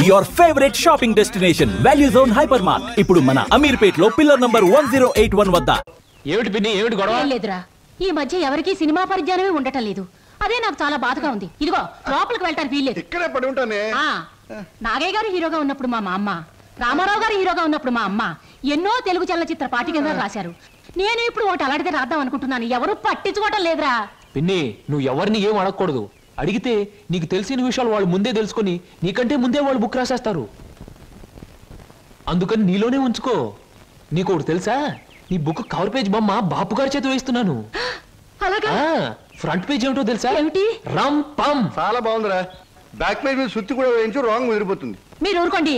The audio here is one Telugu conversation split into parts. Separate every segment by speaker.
Speaker 1: your favorite shopping destination, Value Zone Hypermart. ఇప్పుడు మన అమీర్పేట్ లో పిల్లర్ నంబర్ 1081 వద్ద.
Speaker 2: ఏమిటి పిన్ని, ఏమిటి గొడవ?
Speaker 3: లేదురా, ఈ మధ్య ఎవరికి సినిమా పరిజ్ఞానమే ఉండటం లేదు. అదే నాకు చాలా బాధగా ఉంది. ఇదిగో లోపలికి వెళ్ళటానికి వీల్లేదు.
Speaker 4: ఇక్కడే పడి ఉంటానే.
Speaker 3: నాగయ్య గారు హీరోగా ఉన్నప్పుడు మా అమ్మ, రామారావు గారు హీరోగా ఉన్నప్పుడు మా అమ్మ ఎన్నో తెలుగు చలనచిత్ర పాఠ్యగ్రంథాలు రాశారు. నేను ఇప్పుడు ఒకటి అలాంటిదే రాద్దాం అనుకుంటున్నాను. ఎవరు పట్టించుకోవటం లేదురా.
Speaker 2: పిన్ని, నువ్వు ఎవరిని ఏం అడగకూడదు. అడిగితే నీకు తెలిసిన విషయాలు వాళ్ళు ముందే తెలుసుకొని నీకంటే ముందే వాళ్ళు బుక్ రాసేస్తారు. అందుకని నీలోనే ఉంచుకో. నీకు ఒకటి తెలుసా, నీ బుక్ కవర్ పేజ్ బొమ్మ బాపు గారి చేతి వేస్తున్నాను. ఫ్రంట్ పేజ్ ఏమిటో తెలుసా?
Speaker 3: ఏమిటి?
Speaker 2: రమ్ పమ్.
Speaker 4: చాలా బాగుందిరా. బ్యాక్ పేజ్ మీద సుత్తి కూడా వేయించు, రాంగ్ ముదిరిపోతుంది.
Speaker 3: మీరు ఊరుకోండి.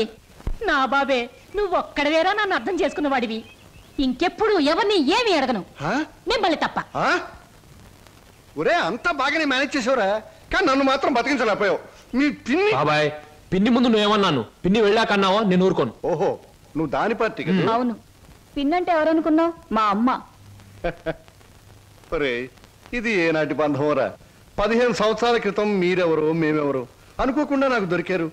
Speaker 3: నా బాబే, నువ్వు ఒక్కడవేరా నన్ను అర్థం చేసుకున్న వాడివి. ఇంకెప్పుడు ఎవరిని ఏమి అడగను, మిమ్మల్ని తప్ప.
Speaker 4: ఒరే, అంతా బాగానే మేనేజ్ చేసావురా, కానీ నన్ను మాత్రం బతికించలేకపోయావు. మీ పిన్ని.
Speaker 2: బాబాయ్, పిన్ని ముందు నువ్వేమన్నాను, పిన్ని వెళ్ళాకన్నావా? నేను ఊరుకోను.
Speaker 4: ఓహో, నువ్వు దాని పార్టీ.
Speaker 3: అవును, పిన్నంటే ఎవరనుకున్నావు? మా అమ్మ.
Speaker 4: ఒరే, ఇది ఏనాటి బంధంరా. 15 సంవత్సరాల క్రితం మీరెవరో మేమెవరో అనుకోకుండా నాకు దొరికారు.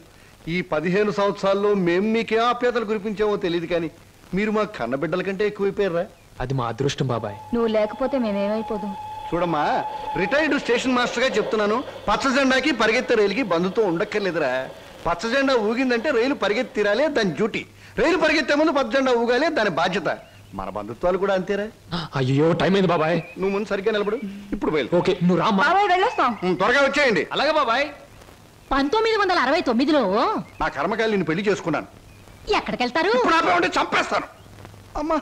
Speaker 4: ఈ 15 సంవత్సరాల్లో మేము మీకే ఆప్యాతలు కురిపించామో తెలియదు, కానీ మీరు మా కన్నబిడ్డల కంటే ఎక్కువైపోయారా.
Speaker 2: అది మా అదృష్టం బాబాయ్.
Speaker 3: నువ్వు లేకపోతే మేమేమైపోదు.
Speaker 4: చూడమ్మా, రిటైర్డ్ స్టేషన్ మాస్టర్ గా చెప్తున్నాను, పచ్చ జెండాకి పరిగెత్తే రైలుకి బంధుత్వం ఉండక్కర్లేదురా. పచ్చ జెండా ఊగిందంటే రైలు పరిగెత్తి తీరాలే, దాని డ్యూటీ. రైలు పరిగెత్తే ముందు పచ్చ జెండా ఊగాలే, దాని బాధ్యత. మన బంధుత్వాలు కూడా అంతేరా.
Speaker 2: అయ్యో, టైం అయింది బాబాయ్.
Speaker 4: నువ్వు ముందు సరిగ్గా నిలబడు, ఇప్పుడు బయలు.
Speaker 2: ఓకే, నువ్వు రామ్మా.
Speaker 4: త్వరగా వచ్చేయండి.
Speaker 2: అలాగే బాబాయ్.
Speaker 3: 1969లో
Speaker 4: నా కర్మకాయలు నిన్ను పెళ్లి చేసుకున్నాను.
Speaker 3: ఎక్కడికెళ్తారు?
Speaker 4: ఉంటే చంపేస్తాను. అమ్మా,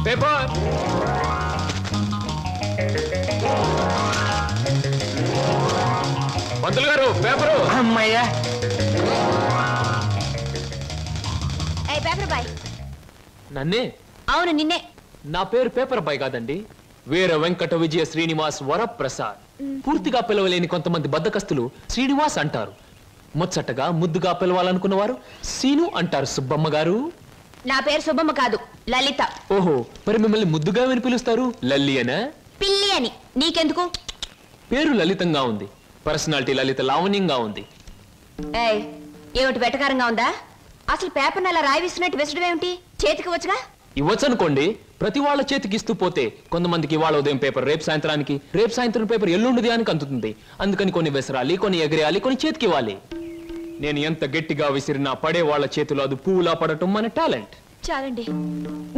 Speaker 2: పేపర్. పంతులు గారు, పేపరు.
Speaker 5: అమ్మయ్యా.
Speaker 2: నన్నే?
Speaker 3: అవును, నిన్నే.
Speaker 2: నా పేరు పేపర్ బాయ్ కాదండి, వీర వెంకట విజయ శ్రీనివాస్ వరప్రసాద్. పూర్తిగా పిలవలేని కొంతమంది బద్దకస్తులు శ్రీనివాస్ అంటారు. ముచ్చటగా ముద్దుగా పిలవాలనుకున్న వారు సీను అంటారు. సుబ్బమ్మ గారు.
Speaker 3: నా పేరు సుబ్బమ్మ కాదు, లలిత.
Speaker 2: ఓహో, మరి మిమ్మల్ని ముద్దుగా విని పిలుస్తారు లల్లి అనా?
Speaker 3: పిల్లి అని. నీకెందుకు?
Speaker 2: పేరు లలితంగా ఉంది, పర్సనాలిటీ లలిత లావణ్యంగా ఉంది.
Speaker 3: ఏమిటి వెటకారంగా ఉందా? అసలు పేపర్ అలా రాయిస్తున్నట్టు విసడం ఏమిటి? చేతికి వచ్చుగా.
Speaker 2: ఇవ్వచ్చు అనుకోండి, ప్రతి వాళ్ళ చేతికి ఇస్తూ పోతే కొంతమందికి వాళ్ళ ఉదయం పేపర్ రేపు సాయంత్రానికి, రేపు సాయంత్రం పేపర్ ఎల్లుండి దానికి అందుతుంది. అందుకని కొన్ని విసరాలి, కొన్ని ఎగరేయాలి, కొన్ని చేతికి ఇవ్వాలి. నేను ఎంత గట్టిగా విసిరినా పడే వాళ్ళ చేతిలో అది పువ్వులా పడటం మన టాలెంట్.
Speaker 3: చాలండి,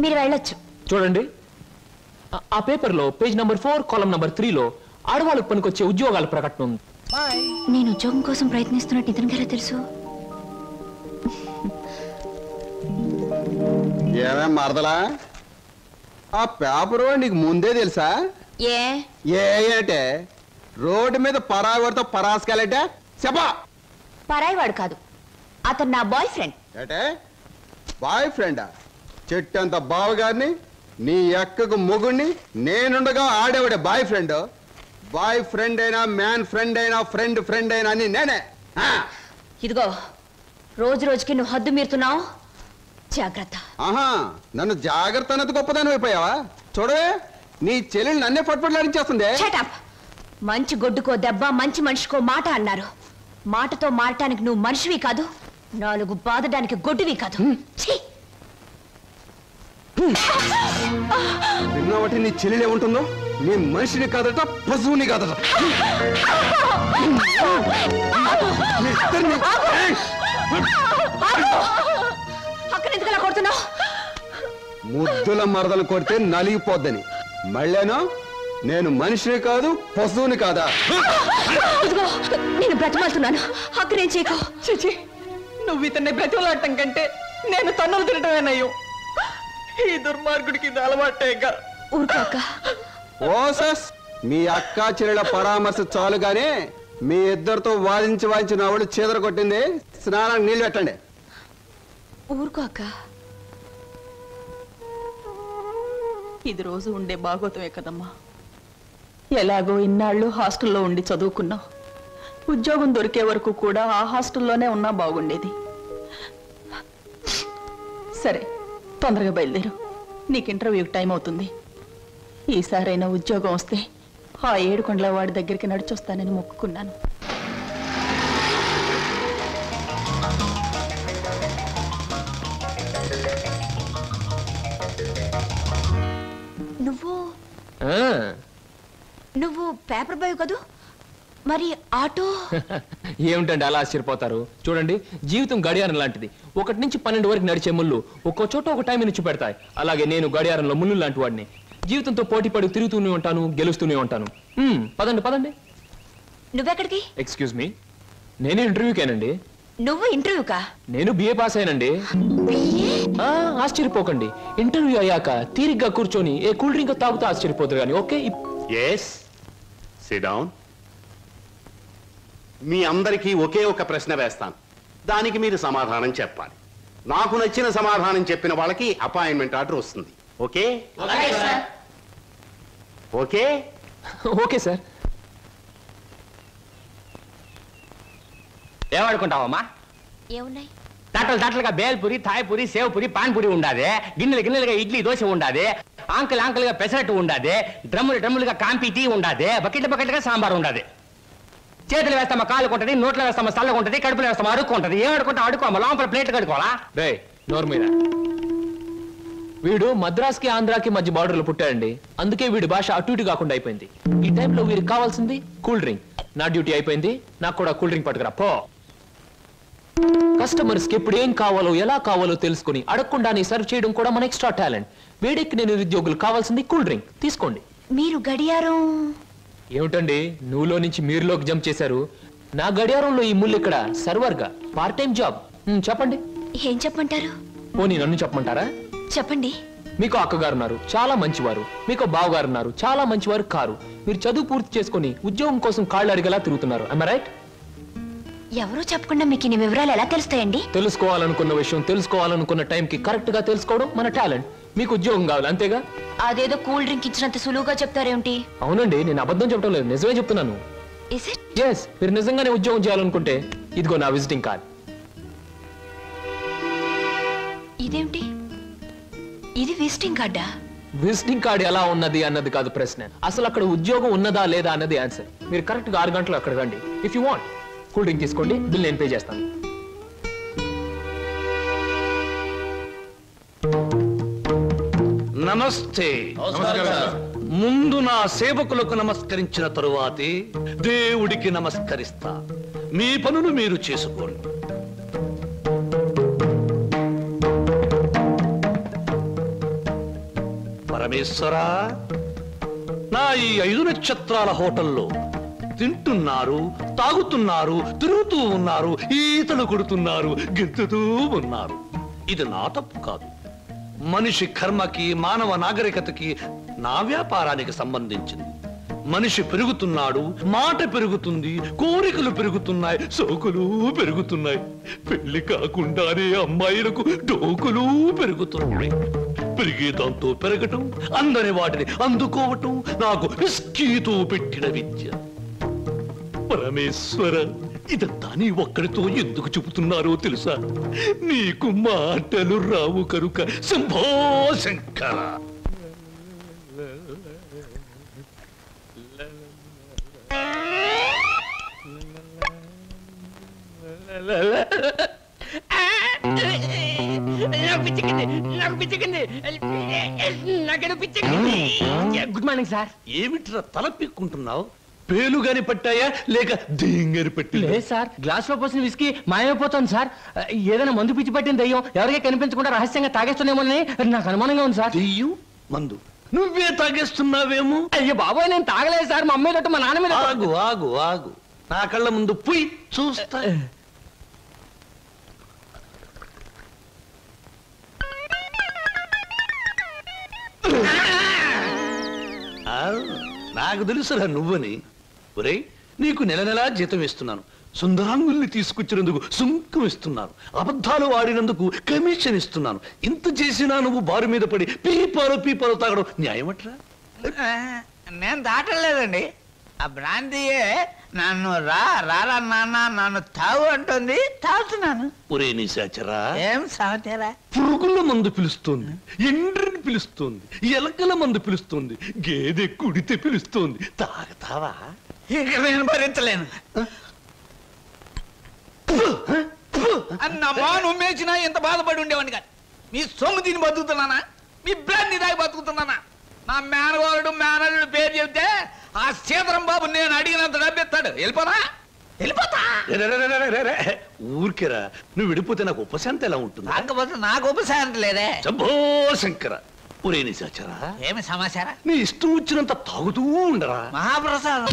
Speaker 3: మీరు వెళ్ళొచ్చు.
Speaker 2: చూడండి, ఆ పేపర్ లో పేజ్ నంబర్ 4 కాలం నంబర్ 3లో ఆడవాళ్ళకు పనికొచ్చే ఉద్యోగాల ప్రకటన ఉంది.
Speaker 3: నేను ఉద్యోగం కోసం ప్రయత్నిస్తున్నట్టు ఇతనికి ఎలా తెలుసు?
Speaker 6: ఏమేం మరదలా, ఆ పేపరు నీకు ముందే తెలుసా? ఏంటే రోడ్డు మీద పరాయివాడితో పరాసుకెళ్ళటే చెప్పా.
Speaker 3: పరాయివాడు కాదు, అతను నా బాయ్ ఫ్రెండ్.
Speaker 6: ఏటే బాయ్ ఫ్రెండా? చెట్టంత బావగారిని, నీ ఎక్కకు మొగుణ్ణి, నేనుండగా ఆడేవాడే బాయ్ ఫ్రెండ్. బాయ్ ఫ్రెండ్ అయినా, మ్యాన్ ఫ్రెండ్ అయినా, ఫ్రెండ్ ఫ్రెండ్ అయినా అని నేనే.
Speaker 3: ఇదిగో, రోజు రోజుకి నువ్వు హద్దు మీరుతున్నావు, జాగ్రత్త.
Speaker 6: ఆహా, నన్ను జాగ్రత్త అన్నది గొప్పదాని అయిపోయావా? చూడవే, నీ చెల్లెలు నన్నే పట్టుపట్లాడించేస్తుంది.
Speaker 3: మంచి గొడ్డుకో దెబ్బ, మంచి మనిషికో మాట అన్నారు. మాటతో మారటానికి నువ్వు మనిషివి కాదు, 4 బాదడానికి గొడ్డువి కాదు.
Speaker 6: విన్నావటి నీ చెల్లెలే ఉంటుందో? నీ మనిషిని కాదట, పశువుని కాదట. ముద్దుల మరదలు కొడితే నలిగిపోద్దని మళ్ళేనో నేను మనిషిని కాదు, పశువుని కాదా?
Speaker 3: నేను బ్రతిమాలుతున్నాను, అక్కడేం చేయకు.
Speaker 5: చిచి, నువ్వు ఇతన్ని బ్రతిమలాడటం కంటే నేను తన్నులు తినటమేనయ్యో. ఈ దుర్మార్గుడికి ఇది అలవాటేగా.
Speaker 3: ఊరుకోక.
Speaker 6: ఓసస్, మీ అక్క చెల్లెల పరామర్శ చాలుగానే మీ ఇద్దరితో వాదించి వాదించి నా ఒళ్ళు చీదర కొట్టింది. స్నానానికి నీళ్ళు పెట్టండి.
Speaker 3: ఊరుకోక.
Speaker 5: ఇది రోజు ఉండే బాగోతమే కదమ్మా. ఎలాగో ఇన్నాళ్ళు హాస్టల్లో ఉండి చదువుకున్నావు. ఉద్యోగం దొరికే వరకు కూడా ఆ హాస్టల్లోనే ఉన్నా బాగుండేది. సరే, తొందరగా బయలుదేరు, నీకు ఇంటర్వ్యూకి టైం అవుతుంది. ఈసారైనా ఉద్యోగం వస్తే ఆ 7 కొండల వాడి దగ్గరికి నడిచొస్తానని మొక్కుకున్నాను.
Speaker 7: పేపర్ బాయ్ కదూ, మరి ఆటో?
Speaker 2: ఏమిటండి అలా ఆశ్చర్యపోతారు? చూడండి, జీవితం గడియారం లాంటిది. 1 నుంచి 12 వరకు నడిచే ముళ్ళు ఒక్కో చోట ఒక టైం నుంచి పెడతాయి. అలాగే నేను గడియారంలో ముళ్ళు లాంటి వాడిని. జీవితంతో పోటీ పడి తిరుగుతూనే ఉంటాను, గెలుస్తూనే ఉంటాను. పదండి పదండి.
Speaker 7: నువ్వెక్కడికి?
Speaker 2: ఎక్స్క్యూజ్ మీ, నేను ఇంటర్వ్యూకేనండి.
Speaker 7: నువ్వు ఇంటర్వ్యూకా?
Speaker 2: నేను బిఏ పాస్ అయినండి. ఆశ్చర్యపోకండి, ఇంటర్వ్యూ అయ్యాక తీరిగ్గా కూర్చొని ఏ కూల్ డ్రింక్ తాగుతూ ఆశ్చర్యపోతారు కానీ. Okay,
Speaker 8: yes, sit down. మీ అందరికీ ఒకే ఒక ప్రశ్న వేస్తాను, దానికి మీరు సమాధానం చెప్పాలి. నాకు నచ్చిన సమాధానం చెప్పిన వాళ్ళకి అపాయింట్మెంట్ ఆర్డర్ వస్తుంది. ఓకే? Okay
Speaker 2: okay sir.
Speaker 9: ఏమనుకుంటావమ్మా?
Speaker 7: ఏమున్నాయి?
Speaker 9: తట్టలుగా బేల్పూరి, థాయ్పూరి, సేవ్పూరి, పాన్పూరి ఉండాది, గిన్నెలుగా ఇడ్లీ దోశ ఉండాది, ఆంకలుగా పెసరట్టు ఉండాది, డ్రమ్ములుగా కాంపి టీ ఉండాది, బకెట్లుగా సాంబార్ ఉండాది. చేతులు వేస్తామా కాలు కొంటది, నోట్లో వేస్తామా చల్లగా ఉంటది, కడుపులో వేస్తామా అడుక్కుంటది. ఏమడుకుంటా అడుకోమా, లోపల ప్లేట్ కడుకోవాలా?
Speaker 2: రే నోరు మీద. వీడు మద్రాస్కి ఆంధ్రాకి మధ్య బార్డర్లో పుట్టాడండి. అందుకే వీడి భాష అటు ఇటు కాకుండా అయిపోయింది. ఈ టైంలో వీరికి కావాల్సింది కూల్ డ్రింక్. నా డ్యూటీ అయిపోయింది, నాకు కూడా కూల్ డ్రింక్ పట్టుకురా పో. కస్టమర్స్ కి ఎప్పుడు ఏం కావాలో ఎలా కావాలో తెలుసుకుని అడగకుండానే సర్వ్ చేయడం కూడా మన ఎక్స్ట్రా టాలెంట్. వేడికి నేను నిరుద్యోగులు కావాల్సింది కూల్ డ్రింక్. తీసుకోండి.
Speaker 7: మీరు గడియారం?
Speaker 2: ఏమిటండి నువ్వులో నుంచి మీరులోకి జంప్ చేశారు? నా గడియారంలో ఈ ముళ్ళు ఇక్కడ సర్వర్ గా పార్ట్ టైం జాబ్. చెప్పండి.
Speaker 7: ఏం చెప్పమంటారు?
Speaker 2: పోనీ నన్ను చెప్పమంటారా?
Speaker 7: చెప్పండి.
Speaker 2: మీకు అక్కగారు ఉన్నారు, చాలా మంచివారు. మీకు బావగారు ఉన్నారు, చాలా మంచివారు కారు. మీరు చదువు పూర్తి చేసుకుని ఉద్యోగం కోసం కాళ్ళు అడిగేలా తిరుగుతున్నారు. am I right?
Speaker 7: ఎవరో చెప్పకుండా మీకు ఇన్ని వివరాలు ఎలా తెలుస్తాయండి?
Speaker 2: తెలుసుకోవాలనుకున్న విషయం తెలుసుకోవాలనుకున్న టైంకి కరెక్ట్ గా తెలుసుకోవడం మన టాలెంట్. మీకు ఉద్యోగం కావాలి అంతేగా?
Speaker 7: అదేదో కూల్ డ్రింక్ ఇచ్చినంత సులువుగా చెప్తారేమిటి?
Speaker 2: అవునండి, నేను అబద్ధం చెప్పడం లేదు, నిజమే చెప్తున్నాను.
Speaker 7: Is it?
Speaker 2: ఎస్, మీరు నిజంగానే ఉద్యోగం చేయాలనుకుంటే ఇదిగో నా విజిటింగ్ కార్డ్.
Speaker 7: ఇదేమిటి? ఇది విజిటింగ్ కార్డా?
Speaker 2: విజిటింగ్ కార్డ్ ఎలా ఉన్నది అన్నది కాదు ప్రశ్న, అసలు అక్కడ ఉద్యోగం ఉన్నదా లేదా అన్నది ఆన్సర్. మీరు కరెక్ట్ గా 6 గంటలు అక్కడ రండి. If you want cool drink తీసుకోండి, బిల్ నేను పే చేస్తాను.
Speaker 10: నమస్తే. ముందు నా సేవకులకు నమస్కరించిన తరువాతే దేవుడికి నమస్కరిస్తా. మీ పనులు మీరు చేసుకోండి. పరమేశ్వరా, నా ఈ 5 నక్షత్రాల హోటల్లో తింటున్నారు, తాగుతున్నారు, తిరుగుతూ ఉన్నారు, ఈతలు కొడుతున్నారు, గెంతుతూ ఉన్నారు. ఇది నా తప్పు కాదు. మనిషి కర్మకి, మానవ నాగరికతకి, నా వ్యాపారానికి సంబంధించింది. మనిషి పెరుగుతున్నాడు, మాట పెరుగుతుంది, కోరికలు పెరుగుతున్నాయి, సోకులు పెరుగుతున్నాయి. పెళ్లి కాకుండానే అమ్మాయిలకు డోకులు పెరుగుతున్నాయి. పెరిగే దాంతో పెరగటం, అందని వాటిని అందుకోవటం నాకు విస్కీతో పెట్టిన విద్య. పరమేశ్వర, ఇదంతా నీ ఒక్కడితో ఎందుకు చెబుతున్నారో తెలుసా? నీకు మాటలు రావు కనుక. Shambho Shankara.
Speaker 9: Good morning sir.
Speaker 10: ఏమిట్రా తల పిక్కుంటున్నావు? పేలుగాని పట్టాయా లేక దేంగాని పట్టి?
Speaker 9: లేదు సార్, గ్లాస్ లో పోసిన విస్కీ మాయమైపోతుంది సార్. ఏదైనా మందు పిచ్చి పట్టిన దయ్యం ఎవరికీ కనిపించకుండా రహస్యంగా తాగేస్తున్నామోనని నాకు అనుమానంగా ఉంది సార్.
Speaker 10: దెయ్యం మందు నువ్వే తాగేస్తున్నావేమో?
Speaker 9: అయ్యో బాబోయ్, నేను తాగలేదు సార్. మా అమ్మాయి తట్టు మా నాన్న మీద.
Speaker 10: ఆగు ఆగు ఆగు, నా కళ్ళ ముందు పోయి చూస్తా. నాకు తెలుసురా నువ్వని. ఒరేయ్, నీకు నెల నెలా జీతం ఇస్తున్నాను, సుందరాంగుల్ని తీసుకొచ్చినందుకు సుంకం ఇస్తున్నాను, అబద్ధాలు ఆడినందుకు కమిషన్ ఇస్తున్నాను. ఇంత చేసినా నువ్వు బారు మీద పడి పీపాలు తాగడం న్యాయమట్రా?
Speaker 11: నేను దాటలేదండి. ఆ బ్రాంతియే నన్ను రారా నాన్న నన్ను తాగు అంటుంది, తాగుతున్నాను.
Speaker 10: ఒరే నిశాచరా,
Speaker 11: ఏం సమాచారా?
Speaker 10: పురుగుల మందు పిలుస్తోంది, ఎండ్రిని పిలుస్తోంది, ఎలకల మందు పిలుస్తోంది, గేదె కుడితే పిలుస్తోంది. తాగతావా?
Speaker 11: ఇక నేను భరించలేను. అన్నమ్మా, నువ్వు మేచినా ఎంత బాధపడి ఉండేవాడిని కాదు. మీ సొమ్ము తిని బతుకుతున్నానా? మీ బ్రాంతి దాగి బతుకుతున్నానా? నా మేనగోరుడు మేనల్లుడు పేరు చెబితే ఆ సీతారాం బాబు నేను అడిగినంత డబ్బిస్తాడు. వెళ్ళిపోతా.
Speaker 10: ఊరికేరా, నువ్వు విడిపోతే నాకు ఉపశాంతి ఎలా ఉంటుంది?
Speaker 11: కాకపోతే నాకు ఉపశాంతి లేదే.
Speaker 10: శంభో శంకర. ఒరే నిశాచరా,
Speaker 11: ఏమి సమాచారం?
Speaker 10: నీ ఇష్టం వచ్చినంత తాగుతూ ఉండరా.
Speaker 11: మహాప్రసాదం.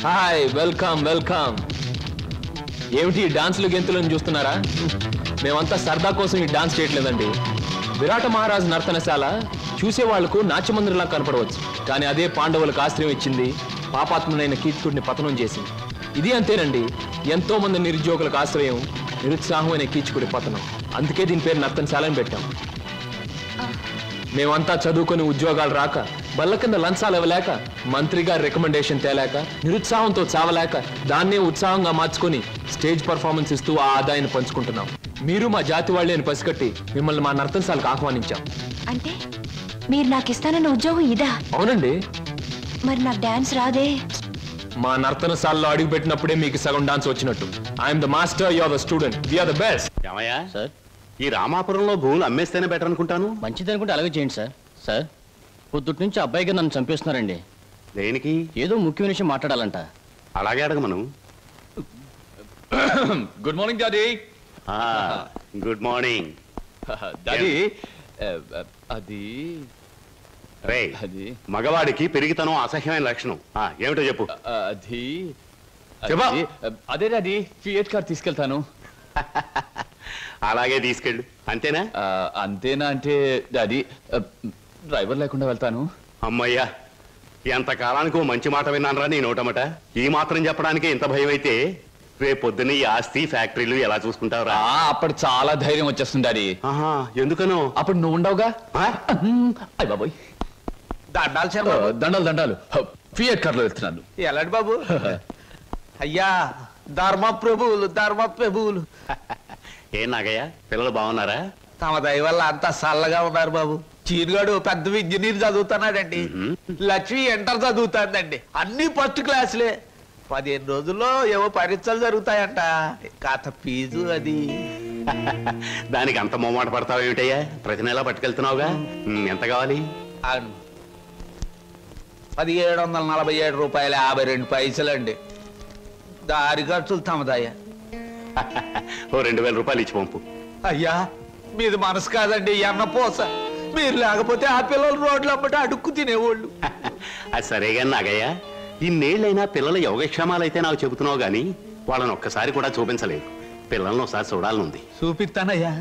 Speaker 2: Hi, welcome welcome. ఏమిటి డాన్సులు గెంతులను చూస్తున్నారా? మేమంతా సరదా కోసం ఈ డాన్స్ చేయట్లేదండి. విరాట మహారాజు నర్తనశాల చూసేవాళ్లకు నాట్యమందిరంలా కనపడవచ్చు, కానీ అదే పాండవులకు ఆశ్రయం ఇచ్చింది, పాపాత్మునైన కీచకుడిని పతనం చేసింది. ఇది అంతేనండి, ఎంతో మంది నిరుద్యోగులకు ఆశ్రయం, నిరుత్సాహమైన కీచకుడి పతనం. అందుకే దీని పేరు నర్తనశాల అని పెట్టాం. మేమంతా చదువుకొని ఉద్యోగాలు రాక, బల్ల కింద లంచాలు ఇవ్వలేక, మంత్రి గారి రికమెండేషన్ తేలేక, నిరుత్సాహంతో చావలేక, దాన్నే ఉత్సాహంగా మార్చుకొని స్టేజ్ పర్ఫార్మెన్స్ ఇస్తూ ఆ ఆదాయాన్ని పంచుకుంటున్నాం. మీరు మా జాతి వాళ్ళే అని పసిగట్టి మిమ్మల్ని మా నర్తనశాలకు ఆహ్వానించాం.
Speaker 7: అంటే మీరు నాకు ఇస్తానన్న ఉద్యోగం ఇదా?
Speaker 2: అవునండి.
Speaker 7: మరి నాకు డాన్స్ రాదే?
Speaker 2: మా నర్తనశాలలో అడుగు పెట్టినప్పుడే మీకు సగం డాన్స్ వచ్చినట్టు. I'm the master, you are the student, we are the best.
Speaker 8: ఏమయ్యా సార్, ఈ రామాపురంలో భూములు అమ్మేస్తేనే బెటర్ అనుకుంటాను.
Speaker 9: మంచిది అనుకుంటే అలాగే చేయండి సార్. సార్, పొద్దుటి నుంచి అబ్బాయిగా నన్ను చంపేస్తున్నారండి.
Speaker 8: దేనికి?
Speaker 9: ఏదో ముఖ్యమైన విషయం మాట్లాడాలంట.
Speaker 8: అలాగే అడగమను.
Speaker 1: Good morning daddy.
Speaker 8: Good morning
Speaker 1: daddy. అది
Speaker 8: రే, మగవాడికి పెరిగితనం అసహ్యమైన లక్షణం. ఏమిటో చెప్పు.
Speaker 1: అది అదే డాడీ, ఫియట్ కార్ తీసుకెళ్తాను.
Speaker 8: అలాగే తీసుకెళ్ళు. అంతేనా?
Speaker 1: అంతేనా అంటే డాడీ, డ్రైవర్ లేకుండా వెళ్తాను.
Speaker 8: అమ్మయ్యా, ఎంతకాలానికి ఓ మంచి మాట విన్నానరా నీ నోటమట. ఈ మాత్రం చెప్పడానికి ఇంత భయం అయితే రేపొద్దున ఈ ఆస్తి ఫ్యాక్టరీలు ఎలా చూసుకుంటావురా?
Speaker 1: అప్పుడు చాలా ధైర్యం వచ్చేస్తుంది డాడీ.
Speaker 8: ఎందుకనో?
Speaker 1: అప్పుడు నువ్వు ఉండవుగా. అయ్య బాబోయ్, దండాలు దండాలు. ఫియట్ కార్లో వెళ్తున్నాను.
Speaker 11: ఎలాంటి బాబు? అయ్యా, ధర్మ ప్రభువులు, ధర్మ ప్రభువులు.
Speaker 8: ఏం నాగయ్య, పిల్లలు బాగున్నారా?
Speaker 11: తమ దయ వల్ల అంతా చల్లగా ఉన్నారు బాబు. చీరుగాడు పెద్ద ఇంజనీర్ చదువుతున్నాడండి. లక్ష్మి ఇంటర్ చదువుతాందండి. అన్ని ఫస్ట్ క్లాసులే. 15 రోజుల్లో ఏవో పరీక్షలు జరుగుతాయంట. కాత ఫీజు అది.
Speaker 8: దానికి అంత మొమ్మాట పడతావు ఏమిటయ్యా? ప్రతి నెలా పట్టుకెళ్తున్నావుగా. ఎంత కావాలి?
Speaker 11: 1747 రూపాయలు 52 పైసలండి. దారి ఖర్చులు తమదయ్యా.
Speaker 8: ఓ 2000 రూపాయలు ఇచ్చి పంపు.
Speaker 11: అయ్యా, మీది మనసు కాదండి, ఎన్నపోస. మీరు లేకపోతే ఆ పిల్లలు రోడ్లు అమ్మట అడుక్కు తినేవాళ్ళు.
Speaker 8: అది సరేగా నాగయ్య, ఇన్నేళ్ళైనా పిల్లల యోగక్షేమాలైతే నాకు చెబుతున్నావు గాని వాళ్ళని ఒక్కసారి కూడా చూపించలేదు. పిల్లల్ని ఒకసారి చూడాలనుంది.
Speaker 11: చూపిస్తానయ్యా,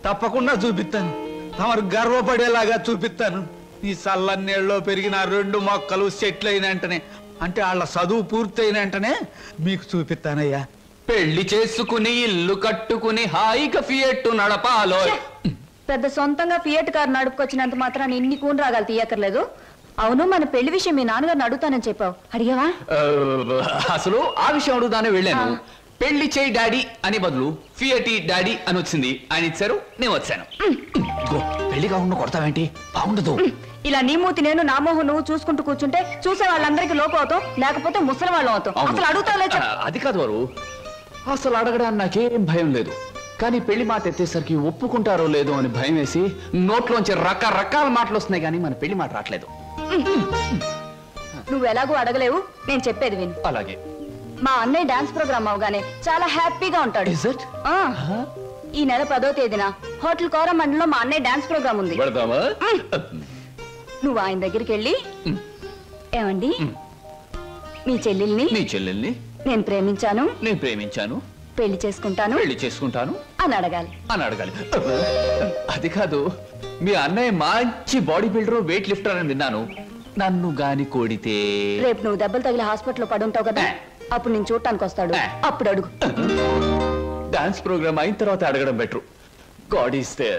Speaker 11: తప్పకుండా చూపిస్తాను. తమరు గర్వపడేలాగా చూపిస్తాను. ఈ చల్లన్నేళ్ళలో పెరిగిన 2 మొక్కలు సెటిల్ అయిన వెంటనే, అంటే వాళ్ళ చదువు పూర్తయిన వెంటనే మీకు చూపిస్తానయ్యా.
Speaker 1: పెళ్లి చేసుకుని ఇల్లు కట్టుకుని హాయిగా ఫియట్ నడపాలో.
Speaker 7: పెద్ద సొంతంగా ఫియట్ కార్ నడుపుకొచ్చినంత మాత్రాన్ని ఇన్ని కూని రాగాలు తీయక్కర్లేదు. అవును, మన పెళ్లి విషయం మీ నాన్నగారిని అడుగుతానని చెప్పావు, అడిగావా?
Speaker 1: అసలు ఆ విషయం అడుగుతానే వెళ్ళాను. పెళ్లి చేయి డాడీ అని బదులు ఫియటి డాడీ అని వచ్చింది. ఆయన ఇచ్చారు, నేను వచ్చాను. పెళ్లి కాకుండా కొడతావేంటి? బాగుండదు.
Speaker 7: ఇలా నీ మూతి నేను, నా మోహం నువ్వు చూసుకుంటూ కూర్చుంటే చూసే వాళ్ళందరికీ లోపం అవుతాం, లేకపోతే ముసలి వాళ్ళం అవుతాం. అసలు అడుగుతావులే.
Speaker 1: అది కాదు వారు, అసలు అడగడానికి నాకేం భయం లేదు. కానీ పెళ్లి మాట ఎత్తేసరికి ఒప్పుకుంటారో లేదో అని భయం వేసి నోట్లోంచి రకరకాల మాటలు వస్తున్నాయి, కానీ మన పెళ్లి మాట రావట్లేదు.
Speaker 7: నువ్వు ఎలాగూ అడగలేవు, నేను చెప్పేది విను.
Speaker 1: అలాగే.
Speaker 7: మా అన్నయ్య డాన్స్ ప్రోగ్రామ్ అవగానే చాలా హ్యాపీగా ఉంటాడు. ఆ, ఈ నెల 10వ తేదీన హోటల్ కోరమండలో మా అన్నయ్య డాన్స్ ప్రోగ్రామ్ ఉంది. నువ్వు ఆయన దగ్గరికి వెళ్ళి, ఏమండి మీ చెల్లెల్ని నేను ప్రేమించాను పెళ్లి చేసుకుంటాను అని అడగాలి.
Speaker 1: అది కాదు, మీ అన్నయ్య మంచి బాడీ బిల్డర్, వెయిట్ లిఫ్టర్ అని విన్నాను. నన్ను గాని కోడితే
Speaker 7: రేపు నువ్వు దెబ్బలు తగిలి హాస్పిటల్లో పడుంటావు కదా, అప్పుడు నేను చూడటానికి వస్తాడు, అప్పుడు అడుగు.
Speaker 1: డాన్స్ ప్రోగ్రామ్ అయిన తర్వాత అడగడం బెటర్. God is there.